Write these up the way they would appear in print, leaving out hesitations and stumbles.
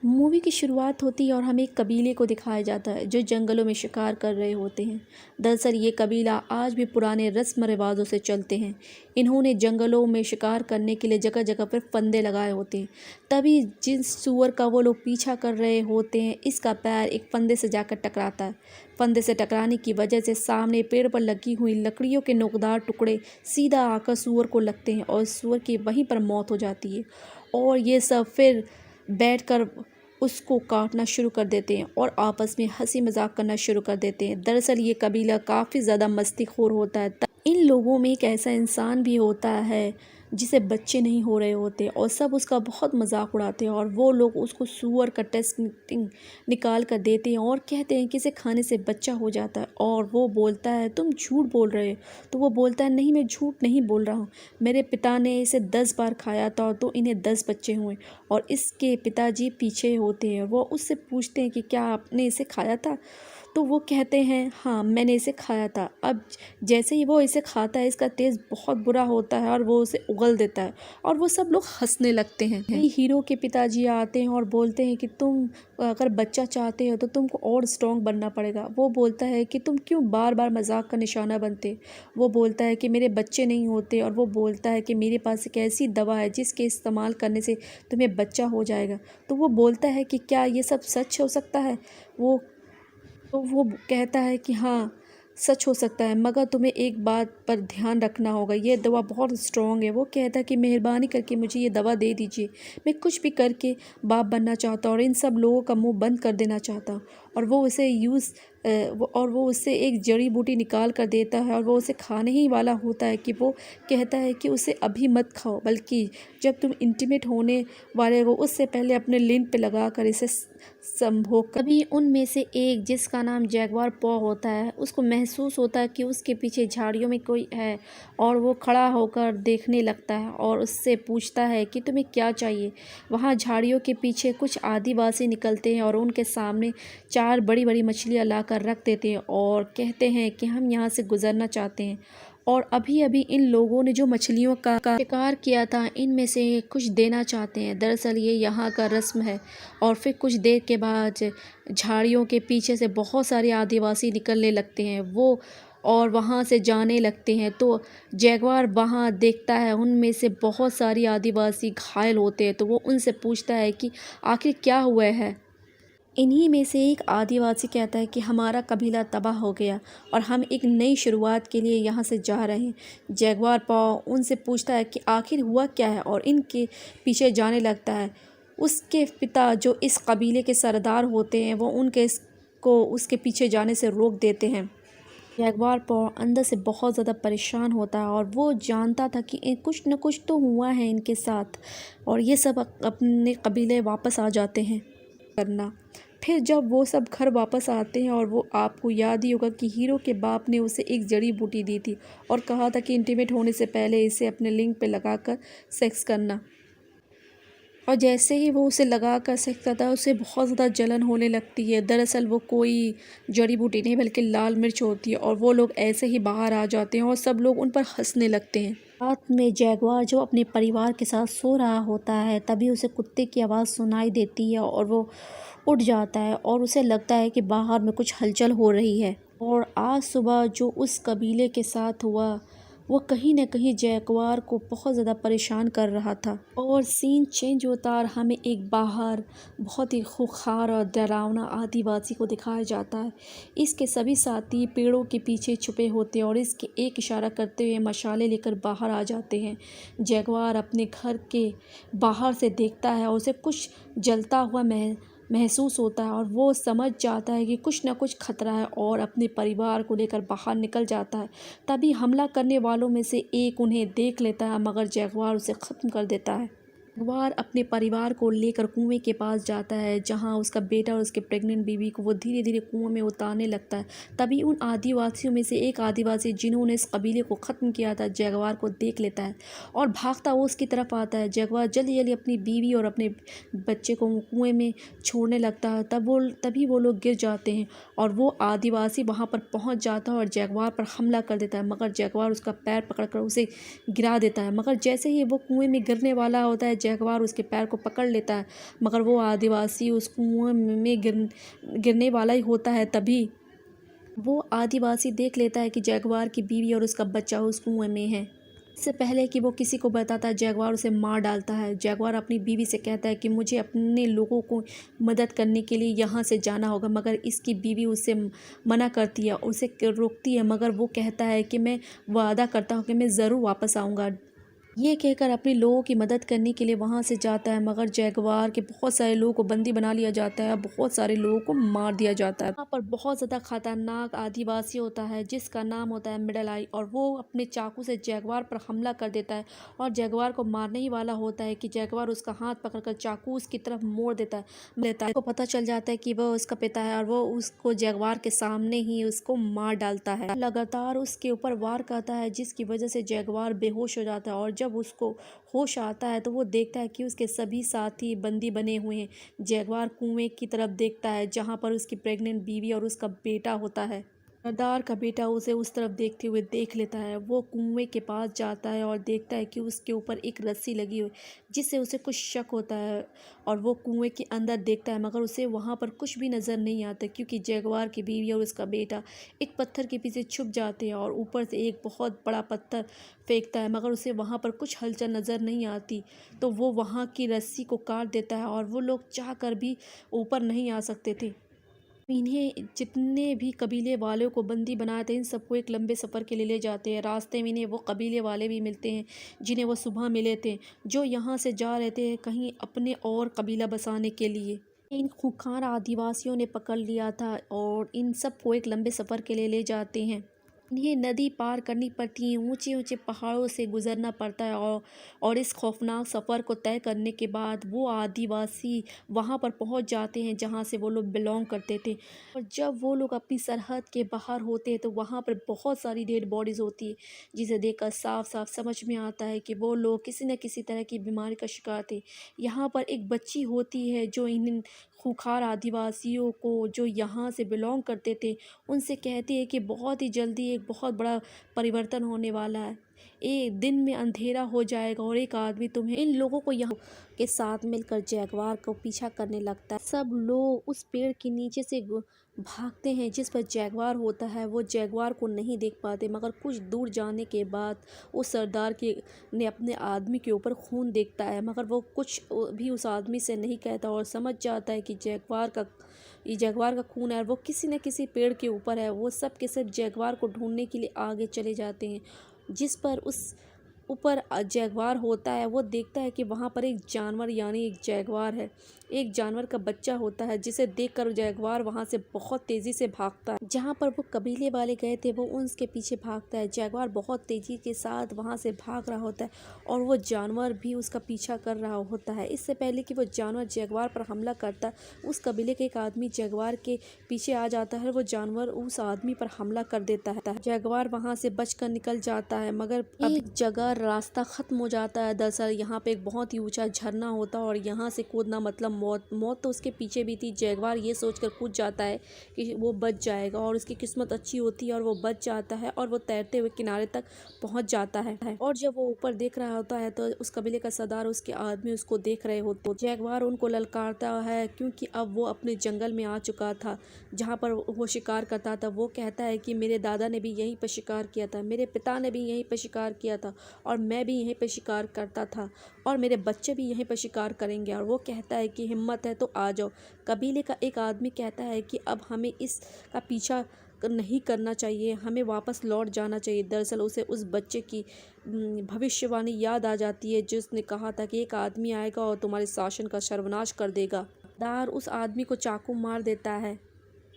Movie की शुरुआत होती है और हमें एक कबीले को दिखाया जाता है जो जंगलों में शिकार कर रहे होते हैं। दरअसल ये कबीला आज भी पुराने रस्म रिवाजों से चलते हैं। इन्होंने जंगलों में शिकार करने के लिए जगह जगह पर फंदे लगाए होते हैं। तभी जिस सूअर का वो लोग पीछा कर रहे होते हैं, इसका पैर एक फंदे से जाकर टकराता है। फंदे से टकराने की वजह से सामने पेड़ पर लगी हुई लकड़ियों के नोकदार टुकड़े सीधा आकर सूअर को लगते हैं और सूअर की वहीं पर मौत हो जाती है। और ये सब फिर बैठकर उसको काटना शुरू कर देते हैं और आपस में हंसी मजाक करना शुरू कर देते हैं। दरअसल ये कबीला काफ़ी ज़्यादा मस्तीखोर होता है। इन लोगों में एक ऐसा इंसान भी होता है जिसे बच्चे नहीं हो रहे होते और सब उसका बहुत मजाक उड़ाते हैं और वो लोग उसको सूअर का टेस्ट निकाल कर देते हैं और कहते हैं कि इसे खाने से बच्चा हो जाता है। और वो बोलता है तुम झूठ बोल रहे हो। तो वो बोलता है नहीं, मैं झूठ नहीं बोल रहा हूँ, मेरे पिता ने इसे 10 बार खाया था तो इन्हें 10 बच्चे हुए। और इसके पिताजी पीछे होते हैं, वो उससे पूछते हैं कि क्या आपने इसे खाया था। तो वो कहते हैं हाँ, मैंने इसे खाया था। अब जैसे ही वो इसे खाता है, इसका टेस्ट बहुत बुरा होता है और वो उसे उगल देता है और वो सब लोग हंसने लगते हैं। हीरो के पिताजी आते हैं और बोलते हैं कि तुम अगर बच्चा चाहते हो तो तुमको और स्ट्रॉन्ग बनना पड़ेगा। वो बोलता है कि तुम क्यों बार बार मजाक का निशाना बनते। वो बोलता है कि मेरे बच्चे नहीं होते और वो बोलता है कि मेरे पास एक ऐसी दवा है जिसके इस्तेमाल करने से तुम्हें बच्चा हो जाएगा। तो वो बोलता है कि क्या ये सब सच हो सकता है। वो तो वो कहता है कि हाँ, सच हो सकता है, मगर तुम्हें एक बात पर ध्यान रखना होगा, ये दवा बहुत स्ट्रॉन्ग है। वो कहता है कि मेहरबानी करके मुझे ये दवा दे दीजिए, मैं कुछ भी करके बाप बनना चाहता हूँ और इन सब लोगों का मुंह बंद कर देना चाहता हूँ। और वो उसे वो उससे एक जड़ी बूटी निकाल कर देता है और वो उसे खाने ही वाला होता है कि वो कहता है कि उसे अभी मत खाओ, बल्कि जब तुम इंटीमेट होने वाले हो उससे पहले अपने लिंग पे लगा कर इसे संभोग। कभी उनमें से एक, जिसका नाम जैगवार पॉ होता है, उसको महसूस होता है कि उसके पीछे झाड़ियों में कोई है और वो खड़ा होकर देखने लगता है और उससे पूछता है कि तुम्हें क्या चाहिए। वहाँ झाड़ियों के पीछे कुछ आदिवासी निकलते हैं और उनके सामने 4 बड़ी-बड़ी मछलियाँ लाकर रख देते हैं और कहते हैं कि हम यहाँ से गुजरना चाहते हैं और अभी अभी इन लोगों ने जो मछलियों का शिकार किया था, इनमें से कुछ देना चाहते हैं। दरअसल ये यहाँ का रस्म है। और फिर कुछ देर के बाद झाड़ियों के पीछे से बहुत सारे आदिवासी निकलने लगते हैं वो और वहाँ से जाने लगते हैं। तो जैगवार वहाँ देखता है उनमें से बहुत सारी आदिवासी घायल होते हैं। तो वो उनसे पूछता है कि आखिर क्या हुआ है। इन्हीं में से एक आदिवासी कहता है कि हमारा कबीला तबाह हो गया और हम एक नई शुरुआत के लिए यहाँ से जा रहे हैं। जैगवार पाओ उनसे पूछता है कि आखिर हुआ क्या है और इनके पीछे जाने लगता है। उसके पिता जो इस कबीले के सरदार होते हैं, वो को उसके पीछे जाने से रोक देते हैं। जैगवार पाओ अंदर से बहुत ज़्यादा परेशान होता है और वो जानता था कि कुछ न कुछ तो हुआ है इनके साथ और ये सब अपने कबीले वापस आ जाते हैं करना। फिर जब वो सब घर वापस आते हैं और वो आपको याद ही होगा कि हीरो के बाप ने उसे एक जड़ी बूटी दी थी और कहा था कि इंटीमेट होने से पहले इसे अपने लिंग पे लगाकर सेक्स करना। और जैसे ही वो उसे लगा कर सेक्स करता है, उसे बहुत ज़्यादा जलन होने लगती है। दरअसल वो कोई जड़ी बूटी नहीं बल्कि लाल मिर्च होती है और वो लोग ऐसे ही बाहर आ जाते हैं और सब लोग उन पर हंसने लगते हैं। रात में जैगवार जो अपने परिवार के साथ सो रहा होता है, तभी उसे कुत्ते की आवाज़ सुनाई देती है और वो उठ जाता है और उसे लगता है कि बाहर में कुछ हलचल हो रही है। और आज सुबह जो उस कबीले के साथ हुआ, वो कहीं न कहीं जैगवार को बहुत ज़्यादा परेशान कर रहा था। और सीन चेंज होता और हमें एक बाहर बहुत ही खूंखार और डरावना आदिवासी को दिखाया जाता है। इसके सभी साथी पेड़ों के पीछे छुपे होते हैं और इसके एक इशारा करते हुए मशाले लेकर बाहर आ जाते हैं। जैगवार अपने घर के बाहर से देखता है और उसे कुछ जलता हुआ महसूस होता है और वो समझ जाता है कि कुछ ना कुछ खतरा है और अपने परिवार को लेकर बाहर निकल जाता है। तभी हमला करने वालों में से एक उन्हें देख लेता है, मगर जैगवार उसे ख़त्म कर देता है। जैगवार अपने परिवार को लेकर कुएं के पास जाता है, जहां उसका बेटा और उसके प्रेग्नेंट बीवी को वो धीरे धीरे कुएं में उतारने लगता है। तभी उन आदिवासियों में से एक आदिवासी जिन्होंने इस कबीले को ख़त्म किया था, जैगवार को देख लेता है और भागता वो उसकी तरफ आता है। जैगवार जल्दी जल्दी अपनी बीवी और अपने बच्चे को कुएं में छोड़ने लगता है। तभी वो लोग गिर जाते हैं और वो आदिवासी वहाँ पर पहुँच जाता है और जैगवार पर हमला कर देता है, मगर जैगवार उसका पैर पकड़कर उसे गिरा देता है। मगर जैसे ही वो कुएं में गिरने वाला होता है, जैगवार उसके पैर को पकड़ लेता है, मगर वो आदिवासी उस कुएं में गिरने वाला ही होता है। तभी वो आदिवासी देख लेता है कि जैगवार की बीवी और उसका बच्चा उस कुएं में है। इससे पहले कि वो किसी को बताता है, जैगवार उसे मार डालता है। जैगवार अपनी बीवी से कहता है कि मुझे अपने लोगों को मदद करने के लिए यहाँ से जाना होगा, मगर इसकी बीवी उससे मना करती है, उसे रोकती है, मगर वो कहता है कि मैं वादा करता हूँ कि मैं ज़रूर वापस आऊँगा। ये कहकर अपने लोगों की मदद करने के लिए वहाँ से जाता है, मगर जैगवार के बहुत सारे लोगों को बंदी बना लिया जाता है, बहुत सारे लोगों को मार दिया जाता है। यहाँ पर बहुत ज़्यादा खतरनाक आदिवासी होता है जिसका नाम होता है मिडल आई, और वो अपने चाकू से जैगवार पर हमला कर देता है और जैगवार को मारने ही वाला होता है कि जैगवार उसका हाथ पकड़कर चाकू उसकी तरफ मोड़ देता है। उसको पता चल जाता है कि वह उसका पिता है और वो उसको जैगवार के सामने ही उसको मार डालता है। लगातार उसके ऊपर वार करता है जिसकी वजह से जैगवार बेहोश हो जाता है, और जब उसको होश आता है तो वो देखता है कि उसके सभी साथी बंदी बने हुए हैं। जैगवार कुएं की तरफ देखता है जहां पर उसकी प्रेग्नेंट बीवी और उसका बेटा होता है। सरदार का बेटा उसे उस तरफ देखते हुए देख लेता है। वो कुएं के पास जाता है और देखता है कि उसके ऊपर एक रस्सी लगी हुई, जिससे उसे कुछ शक होता है, और वो कुएं के अंदर देखता है, मगर उसे वहां पर कुछ भी नज़र नहीं आता क्योंकि जैगवार की बीवी और उसका बेटा एक पत्थर के पीछे छुप जाते हैं और ऊपर से एक बहुत बड़ा पत्थर फेंकता है, मगर उसे वहां पर कुछ हलचल नज़र नहीं आती। तो वो वहां की रस्सी को काट देता है और वो लोग चाह कर भी ऊपर नहीं आ सकते थे। इन्हें जितने भी कबीले वालों को बंदी बनाए थे, इन सबको एक लंबे सफ़र के लिए ले जाते हैं। रास्ते में इन्हें वो कबीले वाले भी मिलते हैं जिन्हें वो सुबह मिले थे, जो यहाँ से जा रहे थे कहीं अपने और कबीला बसाने के लिए। इन खूंखार आदिवासियों ने पकड़ लिया था और इन सबको एक लंबे सफ़र के लिए ले जाते हैं। इन्हें नदी पार करनी पड़ती है, ऊंचे ऊंचे पहाड़ों से गुजरना पड़ता है, और इस खौफनाक सफ़र को तय करने के बाद वो आदिवासी वहाँ पर पहुँच जाते हैं जहाँ से वो लोग बिलोंग करते थे। और जब वो लोग अपनी सरहद के बाहर होते हैं तो वहाँ पर बहुत सारी डेड बॉडीज़ होती है, जिसे देखकर साफ साफ समझ में आता है कि वो लोग किसी न किसी तरह की बीमारी का शिकार थे। यहाँ पर एक बच्ची होती है जो इन खूंखार आदिवासियों को, जो यहाँ से बिलोंग करते थे, उनसे कहती है कि बहुत ही जल्दी एक बहुत बड़ा परिवर्तन होने वाला है। एक दिन में अंधेरा हो जाएगा और एक आदमी तुम्हें इन लोगों को यहाँ के साथ मिलकर जैगवार को पीछा करने लगता है। सब लोग उस पेड़ के नीचे से भागते हैं जिस पर जैगवार होता है। वो जैगवार को नहीं देख पाते, मगर कुछ दूर जाने के बाद उस सरदार के ने अपने आदमी के ऊपर खून देखता है, मगर वो कुछ भी उस आदमी से नहीं कहता और समझ जाता है कि ये जैगवार का खून है और वो किसी न किसी पेड़ के ऊपर है। वो सब के सब जैगवार को ढूंढने के लिए आगे चले जाते हैं। जिस पर उस ऊपर जैगवार होता है, वो देखता है कि वहाँ पर एक जानवर यानी एक जैगवार है। एक जानवर का बच्चा होता है जिसे देखकर जैगवार वहाँ से बहुत तेज़ी से भागता है। जहाँ पर वो कबीले वाले गए थे वो उसके पीछे भागता है। जैगवार बहुत तेज़ी के साथ वहाँ से भाग रहा होता है और वो जानवर भी उसका पीछा कर रहा होता है। इससे पहले कि वो जानवर जैगवार पर हमला करता, उस कबीले के एक आदमी जैगवार के पीछे आ जाता है। वो जानवर उस आदमी पर हमला कर देता है। जैगवार वहाँ से बचकर निकल जाता है, मगर एक जगह रास्ता खत्म हो जाता है। दरअसल यहाँ पे एक बहुत ही ऊंचा झरना होता है और यहाँ से कूदना मतलब मौत तो उसके पीछे भी थी। जैगवार ये सोचकर कूद जाता है कि वो बच जाएगा और उसकी किस्मत अच्छी होती है और वो बच जाता है और वो तैरते हुए किनारे तक पहुँच जाता है। और जब वो ऊपर देख रहा होता है तो उस कबीले का सरदार, उसके आदमी उसको देख रहे होते। तो जैगवार उनको ललकारता है क्योंकि अब वो अपने जंगल में आ चुका था जहाँ पर वो शिकार करता था। वो कहता है कि मेरे दादा ने भी यहीं पर शिकार किया था, मेरे पिता ने भी यहीं पर शिकार किया था, और मैं भी यहीं पर शिकार करता था, और मेरे बच्चे भी यहीं पर शिकार करेंगे। और वो कहता है कि हिम्मत है तो आ जाओ। कबीले का एक आदमी कहता है कि अब हमें इसका पीछा नहीं करना चाहिए, हमें वापस लौट जाना चाहिए। दरअसल उसे उस बच्चे की भविष्यवाणी याद आ जाती है जिसने कहा था कि एक आदमी आएगा और तुम्हारे शासन का सर्वनाश कर देगा। दार उस आदमी को चाकू मार देता है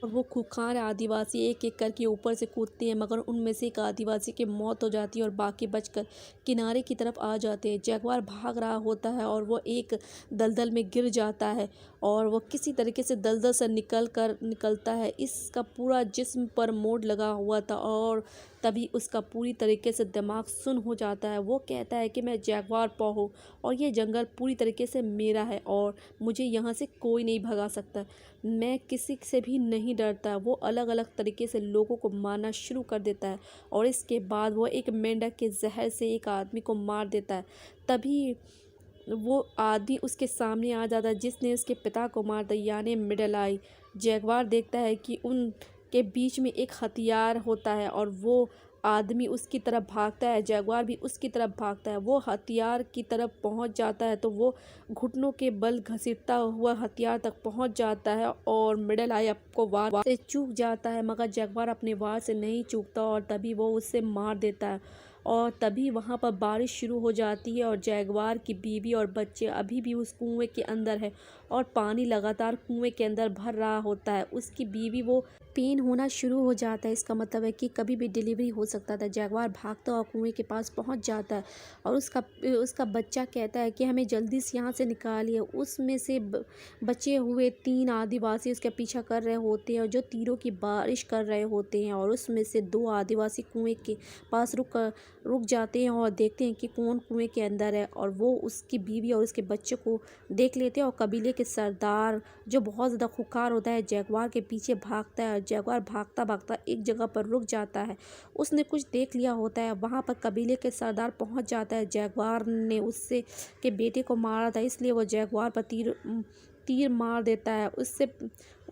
और वो खूंखार आदिवासी एक एक करके ऊपर से कूदते हैं, मगर उनमें से एक आदिवासी की मौत हो जाती है और बाकी बचकर किनारे की तरफ आ जाते हैं। जैगवार भाग रहा होता है और वो एक दलदल में गिर जाता है और वो किसी तरीके से दलदल से निकलता है। इसका पूरा जिस्म पर मोड़ लगा हुआ था और तभी उसका पूरी तरीके से दिमाग सुन्न हो जाता है। वो कहता है कि मैं जैगवार पॉ हूँ और ये जंगल पूरी तरीके से मेरा है और मुझे यहाँ से कोई नहीं भगा सकता। मैं किसी से भी नहीं डरता। वो अलग अलग तरीके से लोगों को मारना शुरू कर देता है और इसके बाद वो एक मेंढक के जहर से एक आदमी को मार देता है। तभी वो आदमी उसके सामने आ जाता है जिसने उसके पिता को मार दिया, यानी मिडल आई। जैगवार देखता है कि उनके बीच में एक हथियार होता है और वो आदमी उसकी तरफ भागता है, जैगवार भी उसकी तरफ भागता है। वो हथियार की तरफ पहुंच जाता है तो वो घुटनों के बल घसीटता हुआ हथियार तक पहुंच जाता है और मिडल आई आपको वार से चूक जाता है, मगर जैगवार अपने वार से नहीं चूकता और तभी वो उसे मार देता है। और तभी वहाँ पर बारिश शुरू हो जाती है और जैगवार की बीवी और बच्चे अभी भी उस कुएं के अंदर है और पानी लगातार कुएं के अंदर भर रहा होता है। उसकी बीवी वो पेन होना शुरू हो जाता है, इसका मतलब है कि कभी भी डिलीवरी हो सकता था। जैगवार भागता हुआ कुएं के पास पहुंच जाता है और उसका बच्चा कहता है कि हमें जल्दी से यहाँ से निकालिए। उसमें से बचे हुए 3 आदिवासी उसका पीछा कर रहे होते हैं और जो तीरों की बारिश कर रहे होते हैं और उसमें से 2 आदिवासी कुएं के पास रुक जाते हैं और देखते हैं कि कौन कुएं के अंदर है और वो उसकी बीवी और उसके बच्चे को देख लेते हैं। और कबीले के सरदार जो बहुत ज़्यादा खुंखार होता है जैगवार के पीछे भागता है और जैगवार भागता भागता एक जगह पर रुक जाता है। उसने कुछ देख लिया होता है, वहाँ पर कबीले के सरदार पहुँच जाता है। जैगवार ने उससे के बेटे को मारा था, इसलिए वो जैगवार पर तीर मार देता है, उससे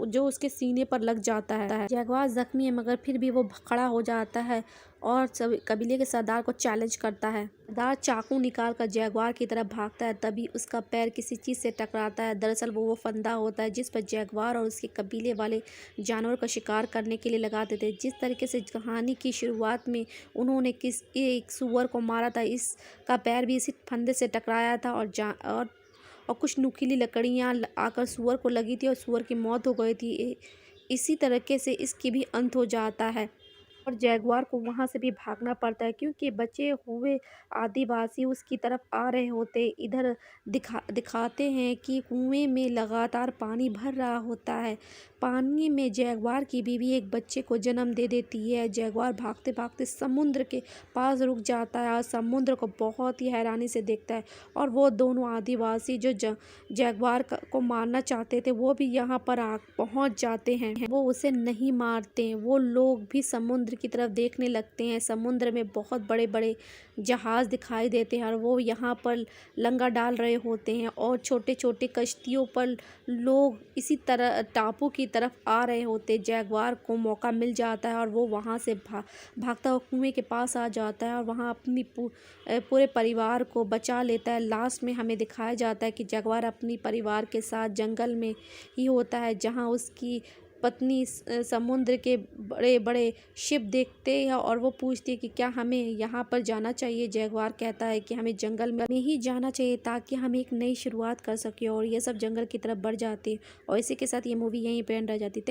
जो उसके सीने पर लग जाता है। जैगवार जख्मी है मगर फिर भी वो खड़ा हो जाता है और सब कबीले के सरदार को चैलेंज करता है। सरदार चाकू निकाल कर जैगवार की तरफ भागता है, तभी उसका पैर किसी चीज़ से टकराता है। दरअसल वो फंदा होता है जिस पर जैगवार और उसके कबीले वाले जानवर का शिकार करने के लिए लगाते थे। जिस तरीके से कहानी की शुरुआत में उन्होंने एक सूअर को मारा था, इसका पैर भी इसी फंदे से टकराया था और कुछ नुकीली लकड़ियाँ आकर सूअर को लगी थी और सूअर की मौत हो गई थी। इसी तरीके से इसकी भी अंत हो जाता है और जैगवार को वहाँ से भी भागना पड़ता है क्योंकि बचे हुए आदिवासी उसकी तरफ आ रहे होते। इधर दिखाते हैं कि कुएं में लगातार पानी भर रहा होता है। पानी में जैगवार की बीवी एक बच्चे को जन्म दे देती है। जैगवार भागते भागते समुद्र के पास रुक जाता है और समुद्र को बहुत ही हैरानी से देखता है और वो दोनों आदिवासी जो जैगवार को मारना चाहते थे वो भी यहाँ पर पहुँच जाते हैं। वो उसे नहीं मारते, वो लोग भी समुद्र की तरफ देखने लगते हैं। समुद्र में बहुत बड़े बड़े जहाज़ दिखाई देते हैं और वो यहाँ पर लंगर डाल रहे होते हैं और छोटे छोटे कश्तियों पर लोग इसी तरह टापू की तरफ आ रहे होते। जैगवार को मौका मिल जाता है और वो वहाँ से भागता हुआ कुएं के पास आ जाता है और वहाँ अपनी पूरे परिवार को बचा लेता है। लास्ट में हमें दिखाया जाता है कि जैगवार अपनी परिवार के साथ जंगल में ही होता है जहाँ उसकी पत्नी समुद्र के बड़े बड़े शिप देखते हैं और वो पूछती है कि क्या हमें यहाँ पर जाना चाहिए। जैगवार कहता है कि हमें जंगल में ही जाना चाहिए ताकि हम एक नई शुरुआत कर सकें और ये सब जंगल की तरफ बढ़ जाते हैं और इसी के साथ ये मूवी यहीं पे एंड रह जाती है।